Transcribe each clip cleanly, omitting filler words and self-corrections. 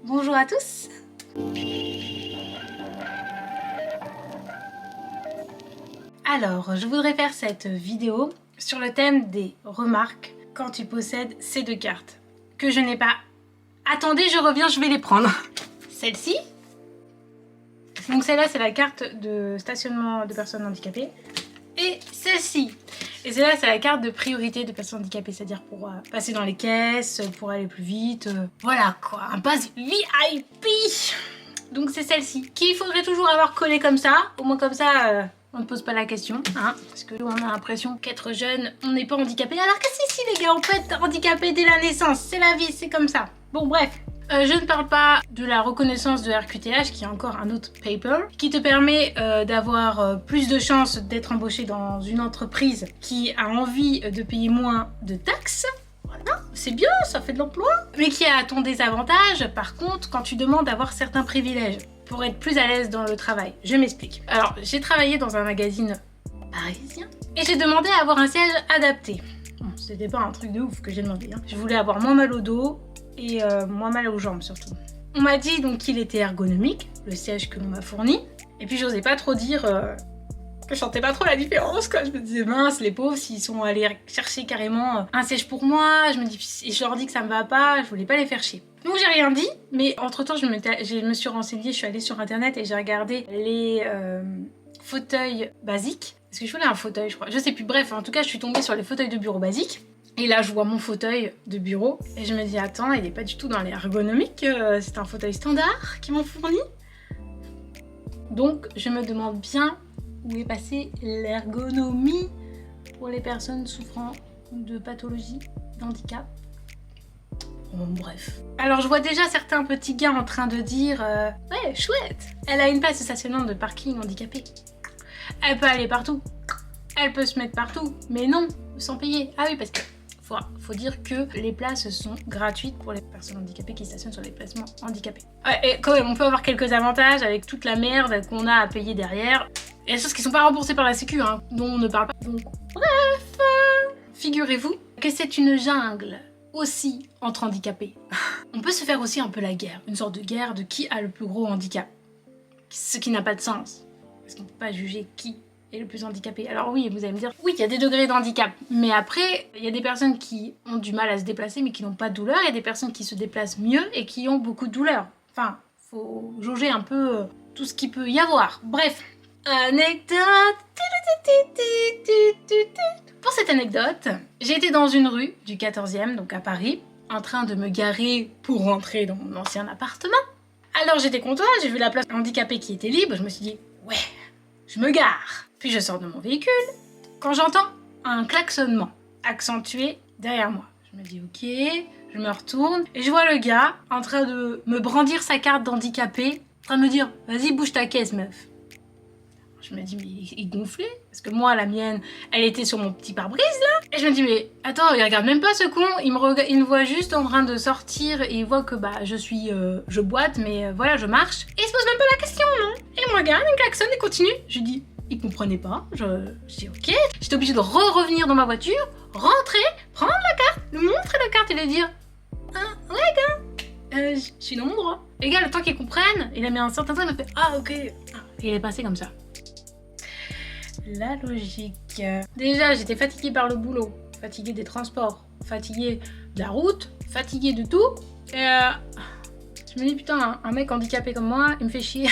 Bonjour à tous. Alors, je voudrais faire cette vidéo sur le thème des remarques quand tu possèdes ces deux cartes que je n'ai pas. Attendez, je reviens, je vais les prendre. Celle-ci. Donc celle-là, c'est la carte de stationnement de personnes handicapées. Et celle-ci. Et celle-là, c'est la carte de priorité de personnes handicapées, c'est-à-dire pour passer dans les caisses, pour aller plus vite. Voilà quoi, un pass VIP. Donc c'est celle-ci qu'il faudrait toujours avoir collé comme ça. Au moins comme ça, on ne pose pas la question. Hein, parce que nous, on a l'impression qu'être jeune, on n'est pas handicapé. Alors que si, les gars, on peut être handicapé dès la naissance. C'est la vie, c'est comme ça. Bon, bref. Je ne parle pas de la reconnaissance de RQTH, qui est encore un autre paper, qui te permet d'avoir plus de chances d'être embauché dans une entreprise qui a envie de payer moins de taxes. Voilà, c'est bien, ça fait de l'emploi. Mais qui a ton désavantage, par contre, quand tu demandes d'avoir certains privilèges pour être plus à l'aise dans le travail. Je m'explique. Alors, j'ai travaillé dans un magazine parisien et j'ai demandé à avoir un siège adapté. Bon, c'était pas un truc de ouf que j'ai demandé. Hein. Je voulais avoir moins mal au dos et moins mal aux jambes surtout. On m'a dit donc qu'il était ergonomique, le siège que l'on m'a fourni. Et puis j'osais pas trop dire que je sentais pas trop la différence quoi. Je me disais mince les pauvres s'ils sont allés chercher carrément un siège pour moi. Je leur dis que ça me va pas, je voulais pas les faire chier. Donc j'ai rien dit, mais entre temps je me suis renseignée, je suis allée sur internet et j'ai regardé les fauteuils basiques. Parce que je voulais un fauteuil je crois, je sais plus, bref en tout cas je suis tombée sur les fauteuils de bureau basiques. Et là, je vois mon fauteuil de bureau et je me dis, attends, il n'est pas du tout dans l'ergonomique, c'est un fauteuil standard qu'ils m'ont fourni. Donc, je me demande bien où est passée l'ergonomie pour les personnes souffrant de pathologie, d'handicap. Bon, bref. Alors, je vois déjà certains petits gars en train de dire, ouais, chouette, elle a une place de stationnement de parking handicapé. Elle peut aller partout. Elle peut se mettre partout. Mais non, sans payer. Ah oui, parce que faut dire que les places sont gratuites pour les personnes handicapées qui stationnent sur les placements handicapés. Ouais, et quand même, on peut avoir quelques avantages avec toute la merde qu'on a à payer derrière. Il y a des choses qui sont pas remboursées par la sécu, hein, dont on ne parle pas. Donc, bref, figurez-vous que c'est une jungle aussi entre handicapés. On peut se faire aussi un peu la guerre, une sorte de guerre de qui a le plus gros handicap. Ce qui n'a pas de sens, parce qu'on peut pas juger qui est le plus handicapé. Alors oui, vous allez me dire, oui, il y a des degrés d'handicap. Mais après, il y a des personnes qui ont du mal à se déplacer mais qui n'ont pas de douleur. Il y a des personnes qui se déplacent mieux et qui ont beaucoup de douleur. Enfin, faut jauger un peu tout ce qu'il peut y avoir. Bref, anecdote. Pour cette anecdote, j'ai été dans une rue du 14e, donc à Paris, en train de me garer pour rentrer dans mon ancien appartement. Alors j'étais contente, j'ai vu la place handicapée qui était libre, je me suis dit, ouais, je me gare. Puis je sors de mon véhicule, quand j'entends un klaxonnement accentué derrière moi. Je me dis ok, je me retourne et je vois le gars en train de me brandir sa carte d'handicapé, en train de me dire vas-y bouge ta caisse meuf. Je me dis mais il gonflait, parce que moi la mienne, elle était sur mon petit pare-brise là. Et je me dis mais attends, il regarde même pas ce con, il me voit juste en train de sortir et il voit que bah je boite mais voilà je marche. Et il se pose même pas la question non. Et moi regarde, il klaxonne et continue. Je dis il comprenait pas, je dis ok. J'étais obligée de revenir dans ma voiture, rentrer, prendre la carte, lui montrer la carte et lui dire ah ouais gars, je suis dans mon droit. Et gars le temps qu'il comprenne, il a mis un certain temps, il m'a fait ah ok. Et il est passé comme ça. La logique. Déjà, j'étais fatiguée par le boulot, fatiguée des transports, fatiguée de la route, fatiguée de tout. Et je me dis putain, un mec handicapé comme moi, il me fait chier.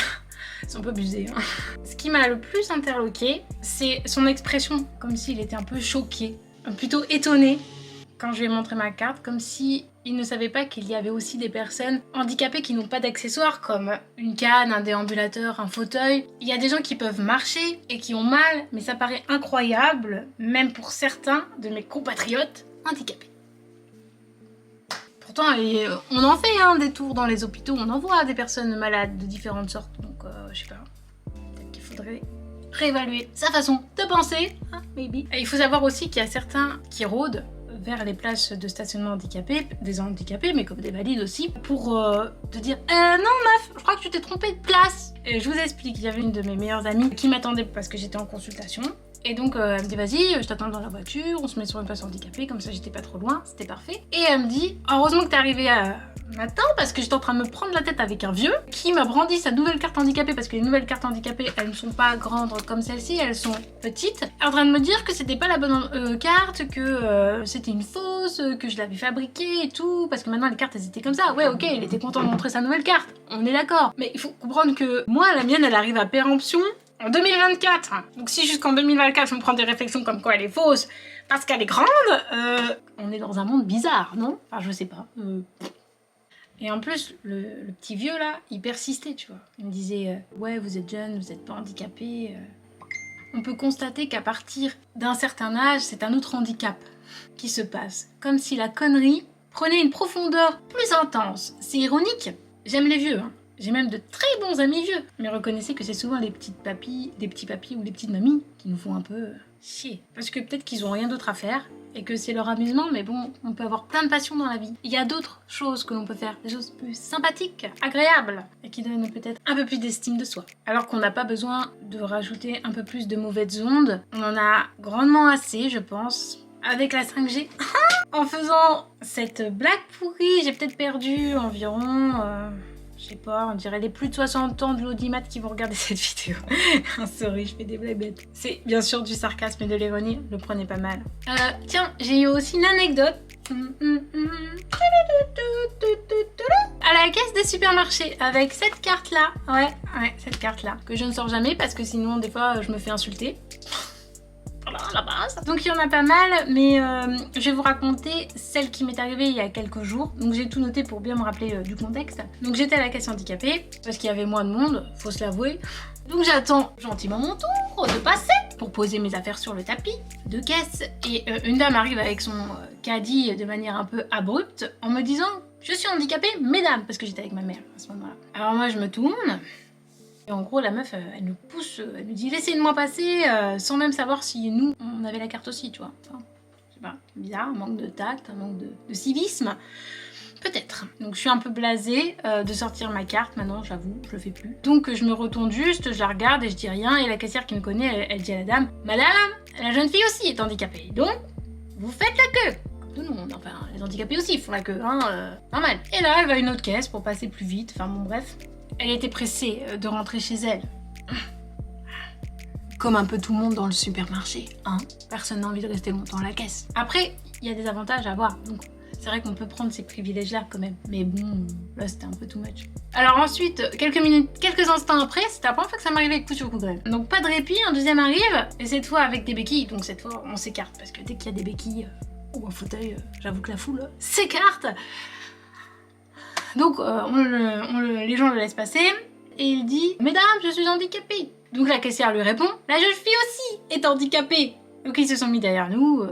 C'est un peu abusé. Hein. Ce qui m'a le plus interloqué, c'est son expression, comme s'il était un peu choqué, plutôt étonné quand je lui ai montré ma carte, comme si il ne savait pas qu'il y avait aussi des personnes handicapées qui n'ont pas d'accessoires comme une canne, un déambulateur, un fauteuil. Il y a des gens qui peuvent marcher et qui ont mal, mais ça paraît incroyable, même pour certains de mes compatriotes handicapés. Pourtant, on en fait hein, des tours dans les hôpitaux, on en voit des personnes malades de différentes sortes, donc je sais pas, peut-être qu'il faudrait réévaluer sa façon de penser, hein, maybe. Et il faut savoir aussi qu'il y a certains qui rôdent vers les places de stationnement handicapés, des handicapés, mais comme des valides aussi, pour te dire non meuf, je crois que tu t'es trompée de place. Et je vous explique, il y avait une de mes meilleures amies qui m'attendait parce que j'étais en consultation. Et donc elle me dit vas-y, je t'attends dans la voiture, on se met sur une place handicapée, comme ça j'étais pas trop loin, c'était parfait. Et elle me dit heureusement que t'es arrivé maintenant parce que j'étais en train de me prendre la tête avec un vieux qui m'a brandi sa nouvelle carte handicapée parce que les nouvelles cartes handicapées elles ne sont pas grandes comme celle-ci, elles sont petites. Elle est en train de me dire que c'était pas la bonne carte, que c'était une fausse, que je l'avais fabriquée et tout, parce que maintenant les cartes elles étaient comme ça. Ouais ok, il était content de montrer sa nouvelle carte, on est d'accord. Mais il faut comprendre que moi la mienne elle arrive à péremption en 2024. Donc si jusqu'en 2024 je me prends des réflexions comme quoi elle est fausse parce qu'elle est grande, on est dans un monde bizarre, non? Enfin je sais pas. Et en plus, le petit vieux là, il persistait, tu vois. Il me disait ouais, vous êtes jeune, vous n'êtes pas handicapé. On peut constater qu'à partir d'un certain âge, c'est un autre handicap qui se passe. Comme si la connerie prenait une profondeur plus intense. C'est ironique. J'aime les vieux, hein. J'ai même de très bons amis vieux. Mais reconnaissez que c'est souvent les petites papis, des petits papis ou les petites mamies qui nous font un peu chier. Parce que peut-être qu'ils ont rien d'autre à faire et que c'est leur amusement, mais bon, on peut avoir plein de passions dans la vie. Il y a d'autres choses que l'on peut faire, des choses plus sympathiques, agréables, et qui donnent peut-être un peu plus d'estime de soi. Alors qu'on n'a pas besoin de rajouter un peu plus de mauvaises ondes, on en a grandement assez, je pense, avec la 5G. En faisant cette blague pourrie, j'ai peut-être perdu environ... je sais pas, on dirait les plus de 60 ans de l'audimat qui vont regarder cette vidéo. Sorry, je fais des blagues bêtes. C'est bien sûr du sarcasme et de l'ironie, le prenez pas mal. Tiens, j'ai eu aussi une anecdote. À la caisse des supermarchés, avec cette carte-là. Ouais, cette carte-là. Que je ne sors jamais parce que sinon, des fois, je me fais insulter. La base. Donc il y en a pas mal, mais je vais vous raconter celle qui m'est arrivée il y a quelques jours. Donc j'ai tout noté pour bien me rappeler du contexte. Donc j'étais à la caisse handicapée, parce qu'il y avait moins de monde, faut se l'avouer. Donc j'attends gentiment mon tour de passer pour poser mes affaires sur le tapis de caisse. Et une dame arrive avec son caddie de manière un peu abrupte en me disant « Je suis handicapée, mesdames !» Parce que j'étais avec ma mère à ce moment-là. Alors moi je me tourne. Et en gros, la meuf, elle nous pousse, elle nous dit « Laissez-moi passer », sans même savoir si nous, on avait la carte aussi, tu vois. Enfin, je sais pas, bizarre, un manque de tact, un manque de civisme. Peut-être. Donc je suis un peu blasée de sortir ma carte, maintenant, j'avoue, je le fais plus. Donc je me retourne juste, je la regarde et je dis rien, et la caissière qui me connaît, elle dit à la dame « Madame, la jeune fille aussi est handicapée, donc vous faites la queue !» Comme tout le monde, enfin, les handicapés aussi font la queue, hein, normal. Et là, elle va à une autre caisse pour passer plus vite, enfin bon, bref. Elle était pressée de rentrer chez elle. Comme un peu tout le monde dans le supermarché, hein. Personne n'a envie de rester longtemps à la caisse. Après, il y a des avantages à avoir, donc c'est vrai qu'on peut prendre ces privilèges-là quand même. Mais bon, là c'était un peu too much. Alors ensuite, quelques instants après, c'était la première fois que ça m'arrivait avec coup sur coup de grêle. Donc pas de répit, un deuxième arrive, et cette fois avec des béquilles. Donc cette fois, on s'écarte, parce que dès qu'il y a des béquilles ou un fauteuil, j'avoue que la foule s'écarte. Donc les gens le laissent passer et il dit « Mesdames, je suis handicapée ». Donc la caissière lui répond « La jeune fille aussi est handicapée ». Donc ils se sont mis derrière nous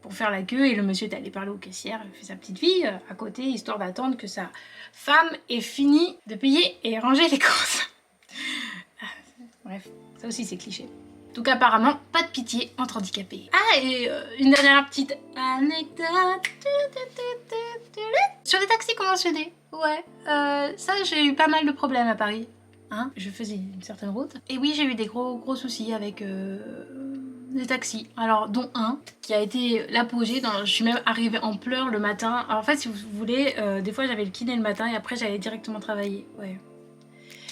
pour faire la queue et le monsieur est allé parler aux caissières, il fait sa petite vie à côté histoire d'attendre que sa femme ait fini de payer et ranger les courses. Bref, ça aussi c'est cliché. Donc apparemment, pas de pitié entre handicapés. Ah, et une dernière petite anecdote. Sur les taxis conventionnés, ouais, ça j'ai eu pas mal de problèmes à Paris. Hein, je faisais une certaine route. Et oui, j'ai eu des gros soucis avec les taxis. Alors, dont un qui a été l'apogée. Je suis même arrivée en pleurs le matin. Alors en fait, si vous voulez, des fois j'avais le kiné le matin et après j'allais directement travailler. Ouais.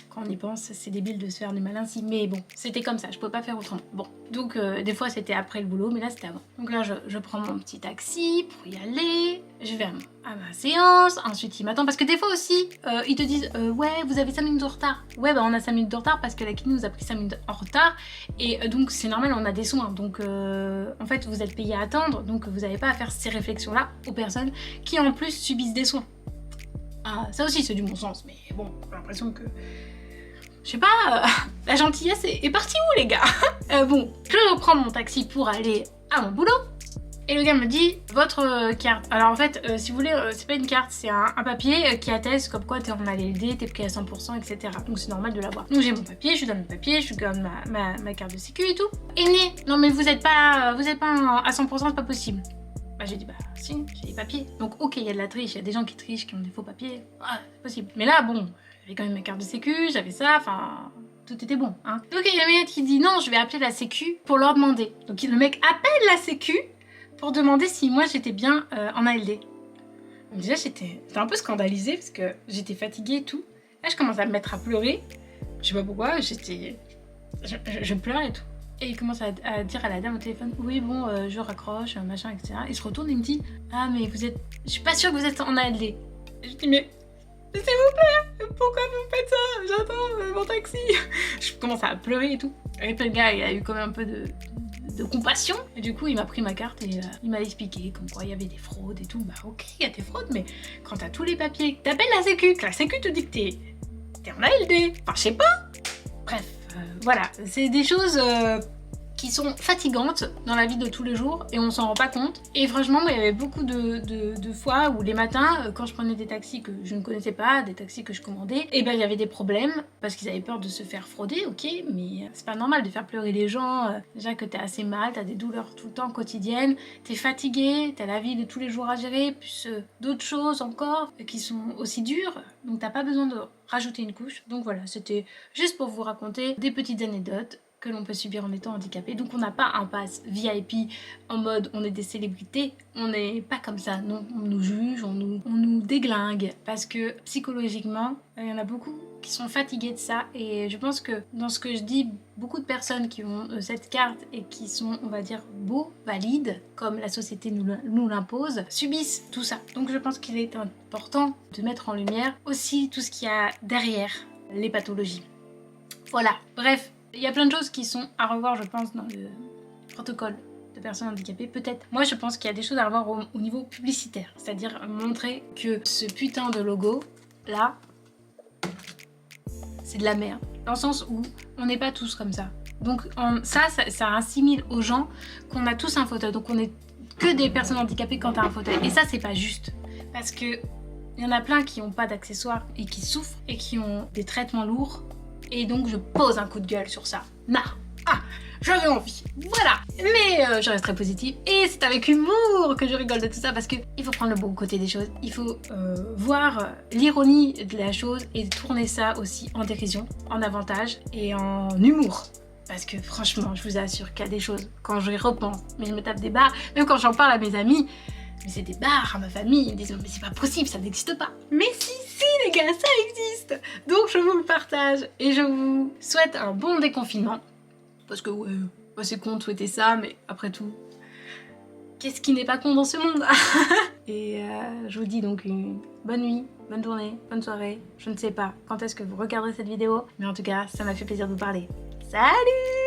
Quand on y pense, c'est débile de se faire du malin si, mais bon, c'était comme ça, je pouvais pas faire autrement. Bon, donc des fois c'était après le boulot, mais là c'était avant. Donc là je prends mon petit taxi pour y aller, je vais à ma séance, ensuite il m'attend, parce que des fois aussi, ils te disent ouais, vous avez 5 minutes de retard. Ouais, bah on a 5 minutes de retard parce que la kiné nous a pris 5 minutes en retard, et donc c'est normal, on a des soins, donc en fait vous êtes payé à attendre, donc vous n'avez pas à faire ces réflexions-là aux personnes qui en plus subissent des soins. Ah, ça aussi c'est du bon sens, mais bon, j'ai l'impression que... Je sais pas, la gentillesse est partie où les gars? Bon, je reprends mon taxi pour aller à mon boulot. Et le gars me dit, votre carte. Alors en fait, si vous voulez, c'est pas une carte, c'est un papier qui atteste comme quoi t'es en ALD, t'es pris à 100%, etc. Donc c'est normal de l'avoir. Donc j'ai mon papier, je lui donne mon papier, je lui donne ma carte de sécu et tout. Et non mais vous êtes pas à 100%, c'est pas possible. Bah j'ai dit, bah si, j'ai les papiers. Donc ok, il y a de la triche, il y a des gens qui trichent, qui ont des faux papiers. Ah, c'est possible. Mais là, bon... J'avais quand même ma carte de sécu, j'avais ça, enfin tout était bon. Hein. Donc il y a le mec qui dit non, je vais appeler la sécu pour leur demander. Donc le mec appelle la sécu pour demander si moi j'étais bien en ALD. Donc déjà j'étais un peu scandalisée parce que j'étais fatiguée et tout. Là je commence à me mettre à pleurer. Je sais pas pourquoi, je pleure et tout. Et il commence à dire à la dame au téléphone, oui bon, je raccroche, machin, etc. Il se retourne et il me dit, ah mais vous êtes, je suis pas sûre que vous êtes en ALD. Et je dis mais s'il vous plaît, pourquoi vous me faites ça? J'attends mon taxi. Je commence à pleurer et tout. Et puis le gars, il a eu quand même un peu de compassion. Et du coup, il m'a pris ma carte et il m'a expliqué comme quoi il y avait des fraudes et tout. Bah ok, il y a des fraudes, mais quand t'as tous les papiers, t'appelles la sécu, que la sécu te dit que t'es en ALD. Enfin, je sais pas. Bref, voilà. C'est des choses qui sont fatigantes dans la vie de tous les jours et on s'en rend pas compte. Et franchement, moi, il y avait beaucoup de fois où les matins, quand je prenais des taxis que je ne connaissais pas, des taxis que je commandais, et ben il y avait des problèmes parce qu'ils avaient peur de se faire frauder, ok, mais c'est pas normal de faire pleurer les gens. Déjà que t'es assez mal, t'as des douleurs tout le temps quotidiennes, t'es fatigué, t'as la vie de tous les jours à gérer, plus d'autres choses encore qui sont aussi dures, donc t'as pas besoin de rajouter une couche. Donc voilà, c'était juste pour vous raconter des petites anecdotes que l'on peut subir en étant handicapé. Donc on n'a pas un pass VIP en mode on est des célébrités, on n'est pas comme ça, non, on nous juge, on nous déglingue parce que psychologiquement, il y en a beaucoup qui sont fatigués de ça et je pense que dans ce que je dis, beaucoup de personnes qui ont cette carte et qui sont, on va dire, beaux, valides, comme la société nous l'impose, subissent tout ça. Donc je pense qu'il est important de mettre en lumière aussi tout ce qu'il y a derrière les pathologies. Voilà, bref. Il y a plein de choses qui sont à revoir, je pense, dans le protocole de personnes handicapées. Peut-être. Moi, je pense qu'il y a des choses à revoir au niveau publicitaire. C'est-à-dire montrer que ce putain de logo, là, c'est de la merde. Dans le sens où on n'est pas tous comme ça. Donc ça assimile aux gens qu'on a tous un fauteuil. Donc on n'est que des personnes handicapées quand t'as un fauteuil. Et ça, c'est pas juste. Parce que il y en a plein qui n'ont pas d'accessoires et qui souffrent et qui ont des traitements lourds. Et donc je pose un coup de gueule sur ça. J'avais envie. Voilà. Mais je reste très positive. Et c'est avec humour que je rigole de tout ça parce que il faut prendre le bon côté des choses. Il faut voir l'ironie de la chose et tourner ça aussi en dérision, en avantage et en humour. Parce que franchement, je vous assure qu'il y a des choses, quand je y repense, mais je me tape des barres, même quand j'en parle à mes amis, mais c'est des barres à ma famille, ils me disent mais c'est pas possible, ça n'existe pas. Mais si les gars, ça existe. Donc je vous le partage et je vous souhaite un bon déconfinement. Parce que ouais, c'est con de souhaiter ça, mais après tout, qu'est-ce qui n'est pas con dans ce monde? Et je vous dis donc une bonne nuit, bonne journée, bonne soirée, je ne sais pas quand est-ce que vous regarderez cette vidéo, mais en tout cas, ça m'a fait plaisir de vous parler. Salut!